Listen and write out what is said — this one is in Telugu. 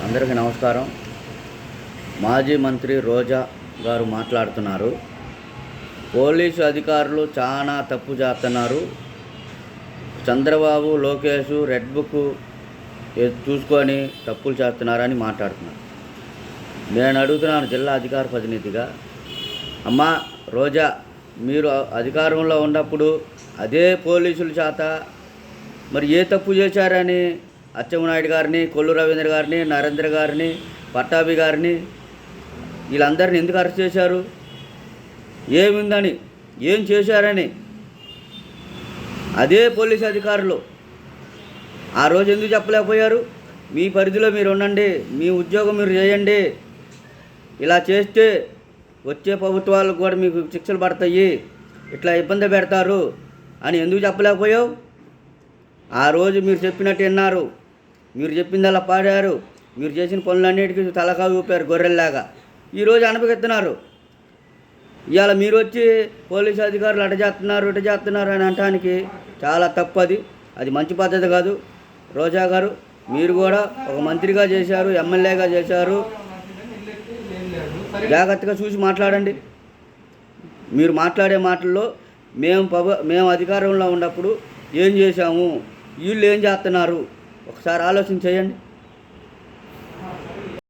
అందరికీ నమస్కారం. మాజీ మంత్రి రోజా గారు మాట్లాడుతున్నారు. పోలీసు అధికారులు చాలా తప్పు చేస్తున్నారు. చంద్రబాబు, లోకేష్ రెడ్ బుక్ చూసుకొని తప్పులు చేస్తున్నారని మాట్లాడుతున్నారు. నేను అడుగుతున్నాను జిల్లా అధికార ప్రతినిధిగా, అమ్మా రోజా, మీరు అధికారంలో ఉన్నప్పుడు అదే పోలీసుల చేత మరి ఏ తప్పు చేశారని అచ్చెన్నాయుడు గారిని, కొల్లు రవీంద్ర గారిని, నరేంద్ర గారిని, పట్టాభి గారిని వీళ్ళందరినీ ఎందుకు అరెస్ట్ చేశారు? ఏముందని, ఏం చేశారని అదే పోలీసు అధికారులు ఆ రోజు ఎందుకు చెప్పలేకపోయారు? మీ పరిధిలో మీరు ఉండండి, మీ ఉద్యోగం మీరు చేయండి, ఇలా చేస్తే వచ్చే ప్రభుత్వాలకు కూడా మీకు శిక్షలు పడతాయి, ఇట్లా ఇబ్బంది పెడతారు అని ఎందుకు చెప్పలేకపోయావు? ఆ రోజు మీరు చెప్పినట్టు విన్నారు, మీరు చెప్పిందలా పాడారు, మీరు చేసిన పనులన్నిటికీ తలకా ఊపారు గొర్రెల్లాగా. ఈరోజు అనుభవిస్తున్నారు. ఇవాళ మీరు వచ్చి పోలీసు అధికారులు అట చేస్తున్నారు అని అనటానికి చాలా తప్పు. అది మంచి పద్ధతి కాదు. రోజా గారు, మీరు కూడా ఒక మంత్రిగా చేశారు, ఎమ్మెల్యేగా చేశారు, జాగ్రత్తగా చూసి మాట్లాడండి. మీరు మాట్లాడే మాటల్లో మేము అధికారంలో ఉన్నప్పుడు ఏం చేశాము, వీళ్ళు ఏం చేస్తున్నారు ఒకసారి ఆలోచన చేయండి.